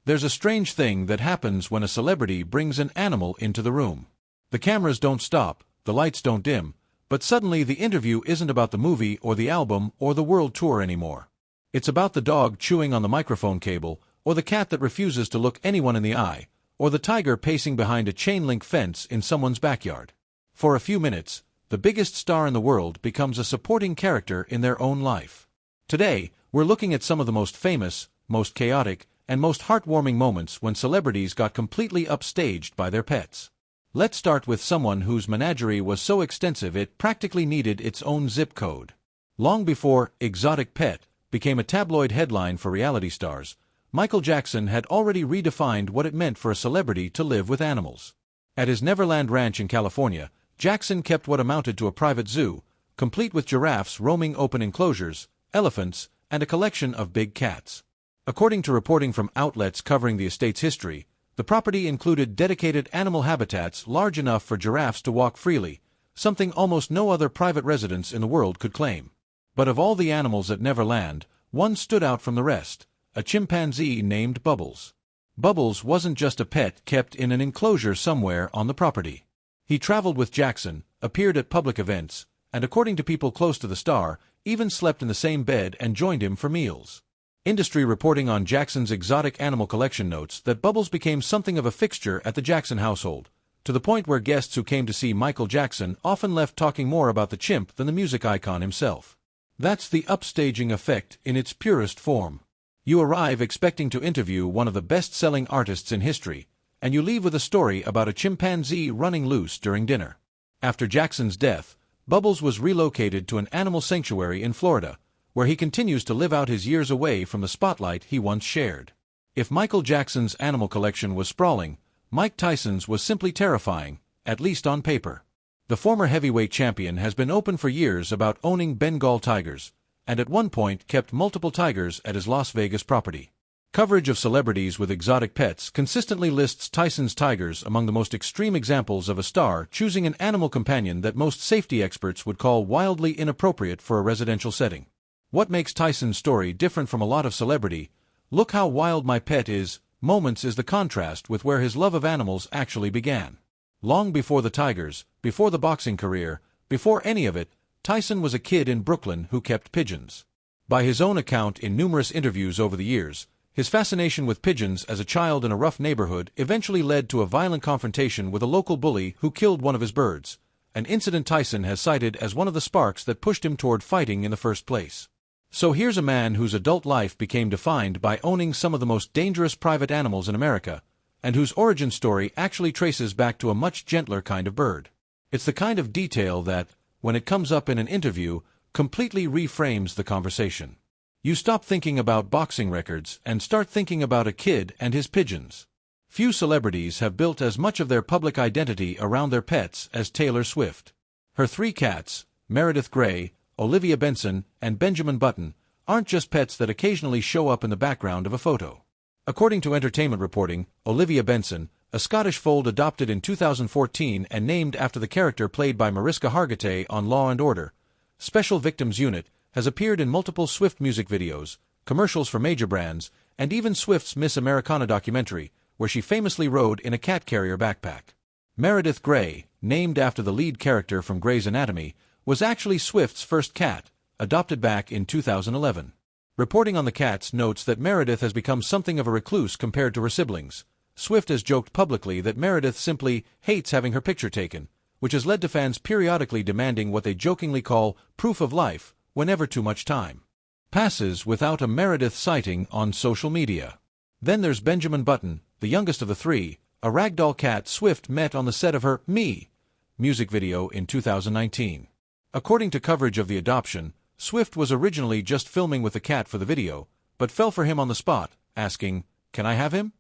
There's a strange thing that happens when a celebrity brings an animal into the room. The cameras don't stop, the lights don't dim, but suddenly the interview isn't about the movie or the album or the world tour anymore. It's about the dog chewing on the microphone cable, or the cat that refuses to look anyone in the eye, or the tiger pacing behind a chain-link fence in someone's backyard. For a few minutes, the biggest star in the world becomes a supporting character in their own life. Today, we're looking at some of the most famous, most chaotic, and most heartwarming moments when celebrities got completely upstaged by their pets. Let's start with someone whose menagerie was so extensive it practically needed its own zip code. Long before "exotic pet" became a tabloid headline for reality stars, Michael Jackson had already redefined what it meant for a celebrity to live with animals. At his Neverland Ranch in California, Jackson kept what amounted to a private zoo, complete with giraffes roaming open enclosures, elephants, and a collection of big cats. According to reporting from outlets covering the estate's history, the property included dedicated animal habitats large enough for giraffes to walk freely, something almost no other private residence in the world could claim. But of all the animals at Neverland, one stood out from the rest: a chimpanzee named Bubbles. Bubbles wasn't just a pet kept in an enclosure somewhere on the property. He traveled with Jackson, appeared at public events, and according to people close to the star, even slept in the same bed and joined him for meals. Industry reporting on Jackson's exotic animal collection notes that Bubbles became something of a fixture at the Jackson household, to the point where guests who came to see Michael Jackson often left talking more about the chimp than the music icon himself. That's the upstaging effect in its purest form. You arrive expecting to interview one of the best-selling artists in history, and you leave with a story about a chimpanzee running loose during dinner. After Jackson's death, Bubbles was relocated to an animal sanctuary in Florida, where he continues to live out his years away from the spotlight he once shared. If Michael Jackson's animal collection was sprawling, Mike Tyson's was simply terrifying, at least on paper. The former heavyweight champion has been open for years about owning Bengal tigers, and at one point kept multiple tigers at his Las Vegas property. Coverage of celebrities with exotic pets consistently lists Tyson's tigers among the most extreme examples of a star choosing an animal companion that most safety experts would call wildly inappropriate for a residential setting. What makes Tyson's story different from a lot of celebrity "look how wild my pet is" moments is the contrast with where his love of animals actually began. Long before the tigers, before the boxing career, before any of it, Tyson was a kid in Brooklyn who kept pigeons. By his own account in numerous interviews over the years, his fascination with pigeons as a child in a rough neighborhood eventually led to a violent confrontation with a local bully who killed one of his birds, an incident Tyson has cited as one of the sparks that pushed him toward fighting in the first place. So here's a man whose adult life became defined by owning some of the most dangerous private animals in America, and whose origin story actually traces back to a much gentler kind of bird. It's the kind of detail that, when it comes up in an interview, completely reframes the conversation. You stop thinking about boxing records and start thinking about a kid and his pigeons. Few celebrities have built as much of their public identity around their pets as Taylor Swift. Her 3 cats, Meredith Grey, Olivia Benson, and Benjamin Button, aren't just pets that occasionally show up in the background of a photo. According to entertainment reporting, Olivia Benson, a Scottish fold adopted in 2014 and named after the character played by Mariska Hargitay on Law & Order, Special Victims Unit, has appeared in multiple Swift music videos, commercials for major brands, and even Swift's Miss Americana documentary, where she famously rode in a cat carrier backpack. Meredith Grey, named after the lead character from Grey's Anatomy, was actually Swift's first cat, adopted back in 2011. Reporting on the cats notes that Meredith has become something of a recluse compared to her siblings. Swift has joked publicly that Meredith simply hates having her picture taken, which has led to fans periodically demanding what they jokingly call proof of life whenever too much time passes without a Meredith sighting on social media. Then there's Benjamin Button, the youngest of the 3, a ragdoll cat Swift met on the set of her Me music video in 2019. According to coverage of the adoption, Swift was originally just filming with the cat for the video, but fell for him on the spot, asking, "Can I have him?"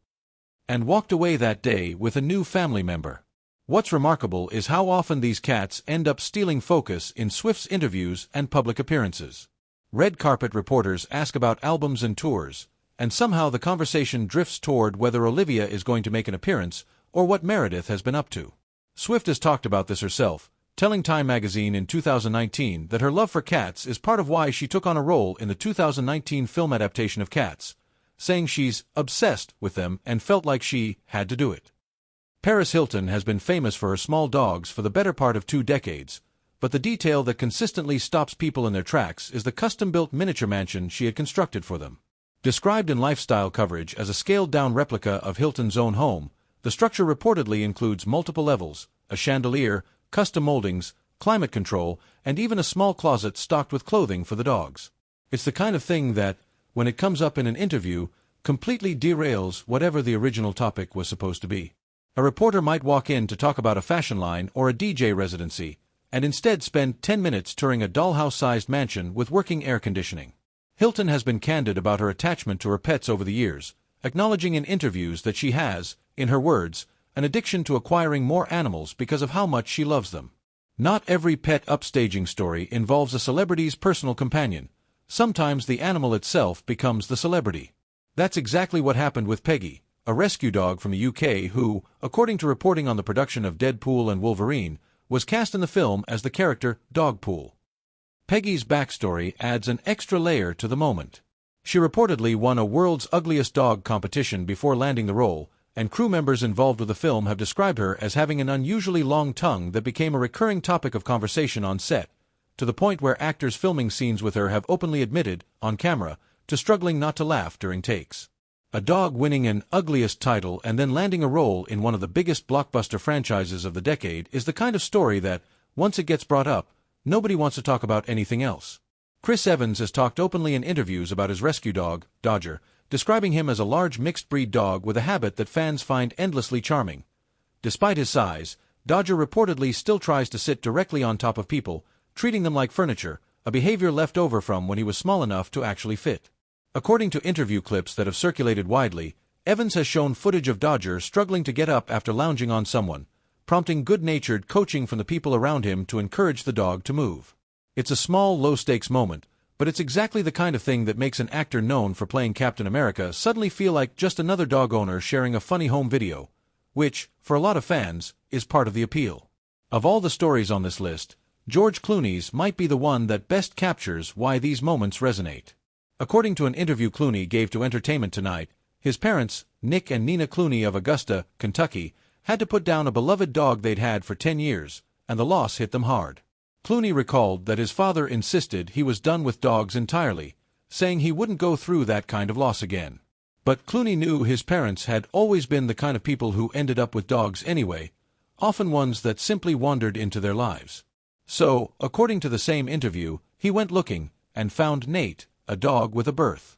and walked away that day with a new family member. What's remarkable is how often these cats end up stealing focus in Swift's interviews and public appearances. Red carpet reporters ask about albums and tours, and somehow the conversation drifts toward whether Olivia is going to make an appearance or what Meredith has been up to. Swift has talked about this herself, telling Time magazine in 2019 that her love for cats is part of why she took on a role in the 2019 film adaptation of Cats, saying she's obsessed with them and felt like she had to do it. Paris Hilton has been famous for her small dogs for the better part of 2 decades, but the detail that consistently stops people in their tracks is the custom-built miniature mansion she had constructed for them. Described in lifestyle coverage as a scaled-down replica of Hilton's own home, the structure reportedly includes multiple levels, a chandelier, custom moldings, climate control, and even a small closet stocked with clothing for the dogs. It's the kind of thing that, when it comes up in an interview, completely derails whatever the original topic was supposed to be. A reporter might walk in to talk about a fashion line or a DJ residency, and instead spend 10 minutes touring a dollhouse-sized mansion with working air conditioning. Hilton has been candid about her attachment to her pets over the years, acknowledging in interviews that she has, in her words, an addiction to acquiring more animals because of how much she loves them. Not every pet upstaging story involves a celebrity's personal companion. Sometimes the animal itself becomes the celebrity. That's exactly what happened with Peggy, a rescue dog from the UK who, according to reporting on the production of Deadpool and Wolverine, was cast in the film as the character Dogpool. Peggy's backstory adds an extra layer to the moment. She reportedly won a World's Ugliest Dog competition before landing the role, and crew members involved with the film have described her as having an unusually long tongue that became a recurring topic of conversation on set, to the point where actors filming scenes with her have openly admitted, on camera, to struggling not to laugh during takes. A dog winning an Ugliest title and then landing a role in one of the biggest blockbuster franchises of the decade is the kind of story that, once it gets brought up, nobody wants to talk about anything else. Chris Evans has talked openly in interviews about his rescue dog, Dodger, describing him as a large mixed-breed dog with a habit that fans find endlessly charming. Despite his size, Dodger reportedly still tries to sit directly on top of people, treating them like furniture, a behavior left over from when he was small enough to actually fit. According to interview clips that have circulated widely, Evans has shown footage of Dodger struggling to get up after lounging on someone, prompting good-natured coaching from the people around him to encourage the dog to move. It's a small, low-stakes moment, but it's exactly the kind of thing that makes an actor known for playing Captain America suddenly feel like just another dog owner sharing a funny home video, which, for a lot of fans, is part of the appeal. Of all the stories on this list, George Clooney's might be the one that best captures why these moments resonate. According to an interview Clooney gave to Entertainment Tonight, his parents, Nick and Nina Clooney of Augusta, Kentucky, had to put down a beloved dog they'd had for 10 years, and the loss hit them hard. Clooney recalled that his father insisted he was done with dogs entirely, saying he wouldn't go through that kind of loss again. But Clooney knew his parents had always been the kind of people who ended up with dogs anyway, often ones that simply wandered into their lives. So, according to the same interview, he went looking, and found Nate, a dog with a birth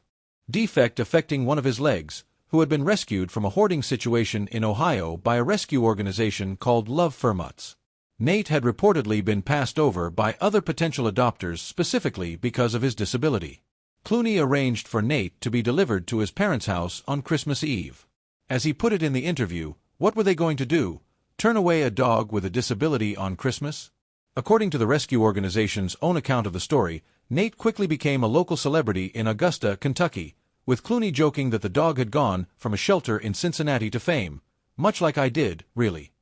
defect affecting one of his legs, who had been rescued from a hoarding situation in Ohio by a rescue organization called Love for Mutts. Nate had reportedly been passed over by other potential adopters specifically because of his disability. Clooney arranged for Nate to be delivered to his parents' house on Christmas Eve. As he put it in the interview, what were they going to do? Turn away a dog with a disability on Christmas? According to the rescue organization's own account of the story, Nate quickly became a local celebrity in Augusta, Kentucky, with Clooney joking that the dog had gone from a shelter in Cincinnati to fame, much like I did, really.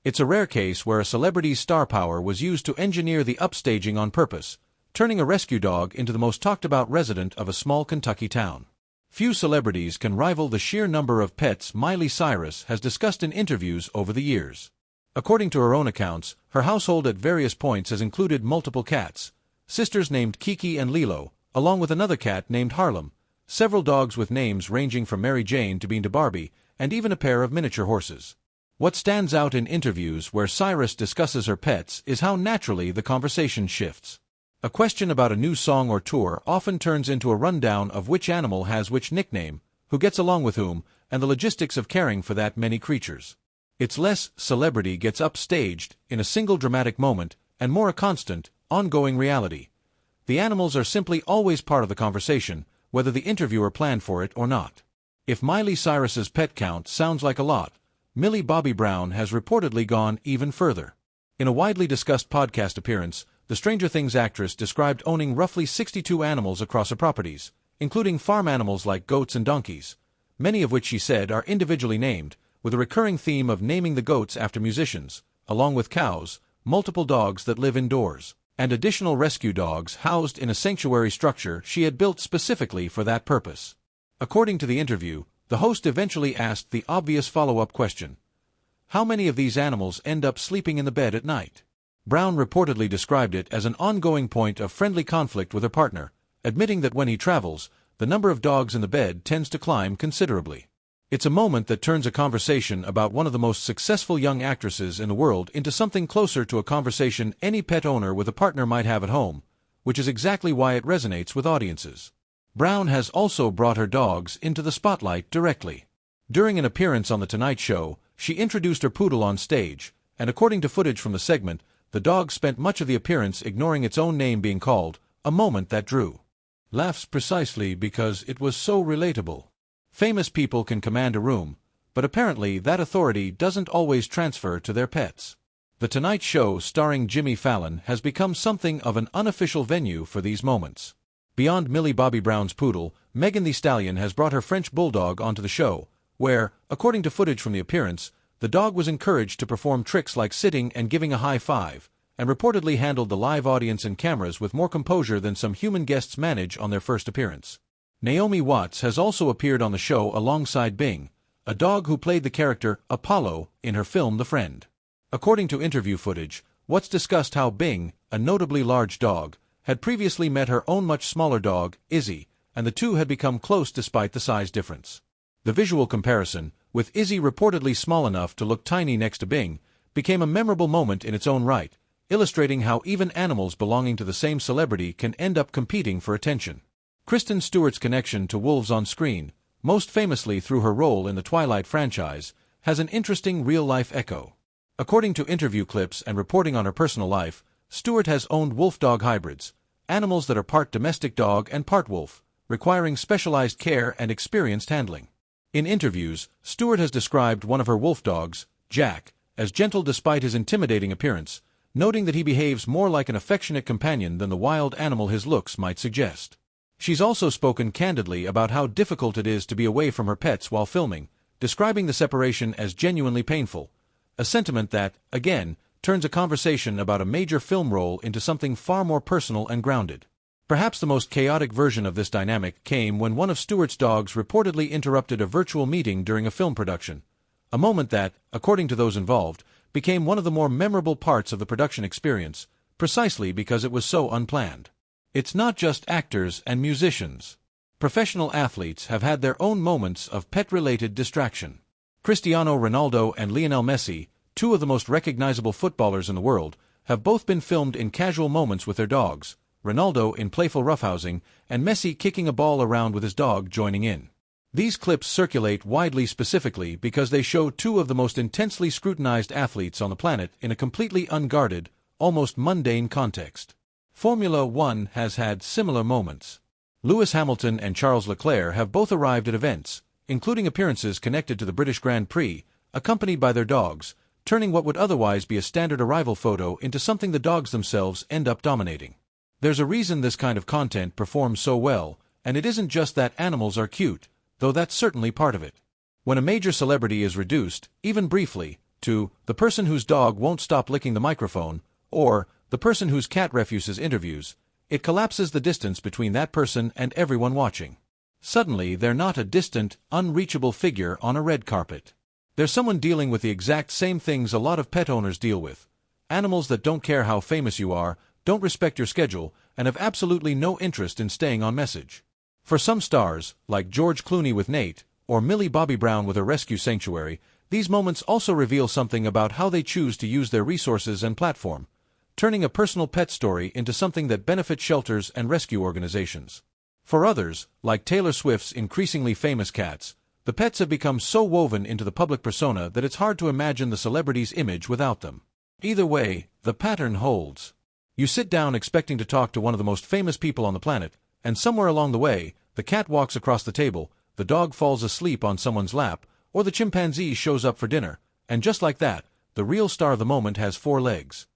It's a rare case where a celebrity's star power was used to engineer the upstaging on purpose, turning a rescue dog into the most talked-about resident of a small Kentucky town. Few celebrities can rival the sheer number of pets Miley Cyrus has discussed in interviews over the years. According to her own accounts, her household at various points has included multiple cats, sisters named Kiki and Lilo, along with another cat named Harlem, several dogs with names ranging from Mary Jane to Bean to Barbie, and even a pair of miniature horses. What stands out in interviews where Cyrus discusses her pets is how naturally the conversation shifts. A question about a new song or tour often turns into a rundown of which animal has which nickname, who gets along with whom, and the logistics of caring for that many creatures. It's less celebrity gets upstaged in a single dramatic moment, and more a constant, ongoing reality. The animals are simply always part of the conversation, whether the interviewer planned for it or not. If Miley Cyrus's pet count sounds like a lot, Millie Bobby Brown has reportedly gone even further. In a widely discussed podcast appearance, the Stranger Things actress described owning roughly 62 animals across her properties, including farm animals like goats and donkeys, many of which she said are individually named, with a recurring theme of naming the goats after musicians, along with cows, multiple dogs that live indoors, and additional rescue dogs housed in a sanctuary structure she had built specifically for that purpose. According to the interview, the host eventually asked the obvious follow-up question. How many of these animals end up sleeping in the bed at night? Brown reportedly described it as an ongoing point of friendly conflict with her partner, admitting that when he travels, the number of dogs in the bed tends to climb considerably. It's a moment that turns a conversation about one of the most successful young actresses in the world into something closer to a conversation any pet owner with a partner might have at home, which is exactly why it resonates with audiences. Brown has also brought her dogs into the spotlight directly. During an appearance on The Tonight Show, she introduced her poodle on stage, and according to footage from the segment, the dog spent much of the appearance ignoring its own name being called, a moment that drew laughs precisely because it was so relatable. Famous people can command a room, but apparently that authority doesn't always transfer to their pets. The Tonight Show starring Jimmy Fallon has become something of an unofficial venue for these moments. Beyond Millie Bobby Brown's poodle, Megan Thee Stallion has brought her French bulldog onto the show, where, according to footage from the appearance, the dog was encouraged to perform tricks like sitting and giving a high five, and reportedly handled the live audience and cameras with more composure than some human guests manage on their first appearance. Naomi Watts has also appeared on the show alongside Bing, a dog who played the character Apollo in her film The Friend. According to interview footage, Watts discussed how Bing, a notably large dog, had previously met her own much smaller dog, Izzy, and the two had become close despite the size difference. The visual comparison, with Izzy reportedly small enough to look tiny next to Bing, became a memorable moment in its own right, illustrating how even animals belonging to the same celebrity can end up competing for attention. Kristen Stewart's connection to wolves on screen, most famously through her role in the Twilight franchise, has an interesting real-life echo. According to interview clips and reporting on her personal life, Stewart has owned wolf-dog hybrids, animals that are part domestic dog and part wolf, requiring specialized care and experienced handling. In interviews, Stewart has described one of her wolf dogs, Jack, as gentle despite his intimidating appearance, noting that he behaves more like an affectionate companion than the wild animal his looks might suggest. She's also spoken candidly about how difficult it is to be away from her pets while filming, describing the separation as genuinely painful, a sentiment that, again, turns a conversation about a major film role into something far more personal and grounded. Perhaps the most chaotic version of this dynamic came when one of Stewart's dogs reportedly interrupted a virtual meeting during a film production, a moment that, according to those involved, became one of the more memorable parts of the production experience, precisely because it was so unplanned. It's not just actors and musicians. Professional athletes have had their own moments of pet-related distraction. Cristiano Ronaldo and Lionel Messi, two of the most recognizable footballers in the world, have both been filmed in casual moments with their dogs, Ronaldo in playful roughhousing, and Messi kicking a ball around with his dog joining in. These clips circulate widely specifically because they show two of the most intensely scrutinized athletes on the planet in a completely unguarded, almost mundane context. Formula One has had similar moments. Lewis Hamilton and Charles Leclerc have both arrived at events, including appearances connected to the British Grand Prix, accompanied by their dogs, turning what would otherwise be a standard arrival photo into something the dogs themselves end up dominating. There's a reason this kind of content performs so well, and it isn't just that animals are cute, though that's certainly part of it. When a major celebrity is reduced, even briefly, to the person whose dog won't stop licking the microphone, or the person whose cat refuses interviews, it collapses the distance between that person and everyone watching. Suddenly, they're not a distant, unreachable figure on a red carpet. They're someone dealing with the exact same things a lot of pet owners deal with. Animals that don't care how famous you are, don't respect your schedule, and have absolutely no interest in staying on message. For some stars, like George Clooney with Nate, or Millie Bobby Brown with her rescue sanctuary, these moments also reveal something about how they choose to use their resources and platform, turning a personal pet story into something that benefits shelters and rescue organizations. For others, like Taylor Swift's increasingly famous cats, the pets have become so woven into the public persona that it's hard to imagine the celebrity's image without them. Either way, the pattern holds. You sit down expecting to talk to one of the most famous people on the planet, and somewhere along the way, the cat walks across the table, the dog falls asleep on someone's lap, or the chimpanzee shows up for dinner, and just like that, the real star of the moment has 4 legs.